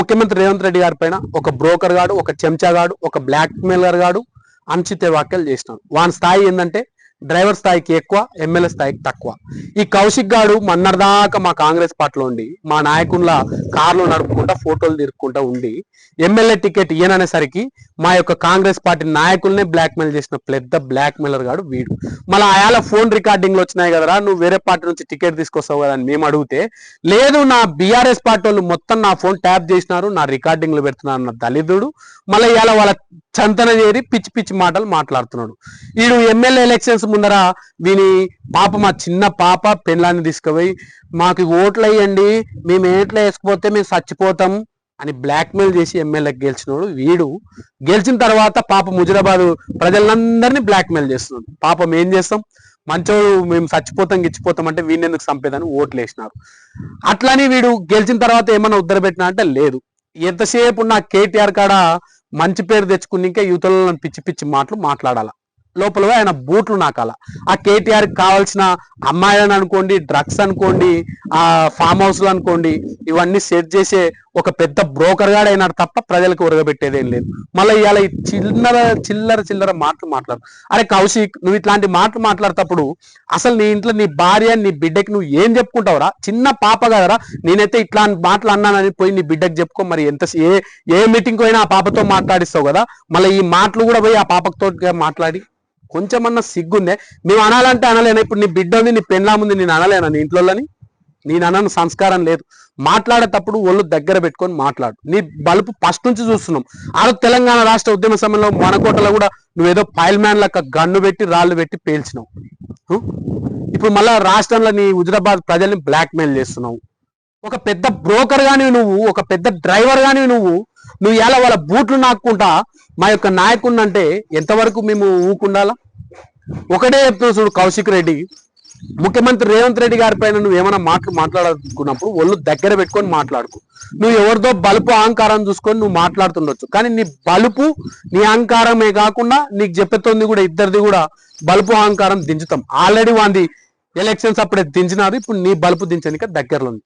ముఖ్యమంత్రి రేవంత్ రెడ్డి గారి పైన ఒక బ్రోకర్ గాడు, ఒక చెంచాగాడు, ఒక బ్లాక్ మెయిలర్ గాడు అనుచిత వ్యాఖ్యలు చేసినాడు. వాని స్థాయి ఏంటంటే డ్రైవర్ స్థాయికి ఎక్కువ, ఎమ్మెల్యే స్థాయికి తక్కువ. ఈ కౌశిక్ గాడు మన్నర్దాకా మా కాంగ్రెస్ పార్టీలో ఉండి మా నాయకుల కార్లు నడుపుకుంటా ఫోటోలు తిరుక్కుంటా ఉండి ఎమ్మెల్యే టికెట్ ఇయ్యననేసరికి మా యొక్క కాంగ్రెస్ పార్టీ నాయకుల్నే బ్లాక్ మెయిల్ చేసిన పెద్ద బ్లాక్ మెయిలర్ గాడు వీడు. మళ్ళీ ఆయాల ఫోన్ రికార్డింగ్లు వచ్చినాయి కదరా, నువ్వు వేరే పార్టీ నుంచి టికెట్ తీసుకొస్తావు కదా అని మేము అడిగితే, లేదు నా బీఆర్ఎస్ పార్టీ వాళ్ళు మొత్తం నా ఫోన్ ట్యాప్ చేసినారు, నా రికార్డింగ్లు పెడుతున్నారు అన్న దళితుడు మళ్ళీ ఇవాళ వాళ్ళ చంతన చేరి పిచ్చి పిచ్చి మాటలు మాట్లాడుతున్నాడు. వీడు ఎమ్మెల్యే ఎలక్షన్స్ ముందర వీని పాప, మా చిన్న పాప పెళ్ళాన్ని తీసుకుపోయి మాకు ఓట్లు వేయండి, మేము ఏట్లో వేసుకుపోతే మేము చచ్చిపోతాం అని బ్లాక్మెయిల్ చేసి ఎమ్మెల్యేకి గెలిచినోడు వీడు. గెలిచిన తర్వాత పాప ముజరాబాద్ ప్రజలందరినీ బ్లాక్మెయిల్ చేస్తున్నాడు. పాపం ఏం చేస్తాం, మంచోడు మేము చచ్చిపోతాం గిచ్చిపోతాం అంటే వీడిని ఎందుకు చంపేదని ఓట్లు వేసినారు. అట్లని వీడు గెలిచిన తర్వాత ఏమన్నా ఉద్ధరపెట్టినా అంటే లేదు. ఎంతసేపు నా కేటీఆర్ కాడ మంచి పేరు తెచ్చుకుని యువతలో పిచ్చి పిచ్చి మాటలు మాట్లాడాల, లోపల ఆయన బూట్లు నాకాల. ఆ కేటీఆర్కి కావాల్సిన అమ్మాయిలను అనుకోండి, డ్రగ్స్ అనుకోండి, ఆ ఫామ్ హౌస్లు అనుకోండి, ఇవన్నీ సెట్ చేసే ఒక పెద్ద బ్రోకర్ గాడు అయినాడు తప్ప ప్రజలకు ఉరగబెట్టేది ఏం లేదు. మళ్ళీ ఇవాళ ఈ చిల్లర మాటలు మాట్లాడు. అరే కౌశిక్, నువ్వు ఇట్లాంటి మాటలు మాట్లాడేటప్పుడు అసలు నీ ఇంట్లో నీ భార్య నీ బిడ్డకి నువ్వు ఏం చెప్పుకుంటావురా? చిన్న పాప కదరా, నేనైతే ఇట్లాంటి మాటలు అన్నానని పోయి నీ బిడ్డకి చెప్పుకో. మరి ఎంత ఏ మీటింగ్ పోయినా ఆ పాపతో మాట్లాడిస్తావు కదా, మళ్ళీ ఈ మాటలు కూడా పోయి ఆ పాపతో మాట్లాడి కొంచెమన్నా సిగ్గుందే? మేము అనాలంటే అనలేనా? ఇప్పుడు నీ బిడ్డ ఉంది, నీ పెళ్ళాముంది, నేను అనలేనా? నీ ఇంట్లోని నేను అనను. సంస్కారం లేదు. మాట్లాడేటప్పుడు ఒళ్ళు దగ్గర పెట్టుకొని మాట్లాడు. నీ బలుపు ఫస్ట్ నుంచి చూస్తున్నాం. ఆ తెలంగాణ రాష్ట్ర ఉద్యమ సమయంలో మనకోటలో కూడా నువ్వేదో ఫైల్ మ్యాన్ లెక్క గన్ను పెట్టి రాళ్ళు పెట్టి పేల్చినావు. ఇప్పుడు మళ్ళా రాష్ట్రంలో నీ హుజరాబాద్ ప్రజల్ని బ్లాక్ మెయిల్ చేస్తున్నావు. ఒక పెద్ద బ్రోకర్ గాని నువ్వు, ఒక పెద్ద డ్రైవర్ గాని నువ్వు ఎలా వాళ్ళ బూట్లు నాక్కుంటా మా యొక్క నాయకుడిని అంటే ఎంతవరకు మేము ఊకుండాలా? ఒకటే చెప్తావు చూడు కౌశిక్ రెడ్డి, ముఖ్యమంత్రి రేవంత్ రెడ్డి గారి పైన నువ్వు ఏమైనా మాట్లాడుకున్నప్పుడు ఒళ్ళు దగ్గర పెట్టుకొని మాట్లాడుకో. నువ్వు ఎవరితో బలుపు అహంకారం చూసుకొని నువ్వు మాట్లాడుతుండొచ్చు, కానీ నీ బలుపు నీ అహంకారమే కాకుండా నీకు చెప్పేతోంది కూడా ఇద్దరిది కూడా బలుపు అహంకారం దించుతాం. ఆల్రెడీ వాంది ఎలక్షన్స్ అప్పుడే దించినారు, ఇప్పుడు నీ బలుపు దించడానికి దగ్గరలో ఉంది.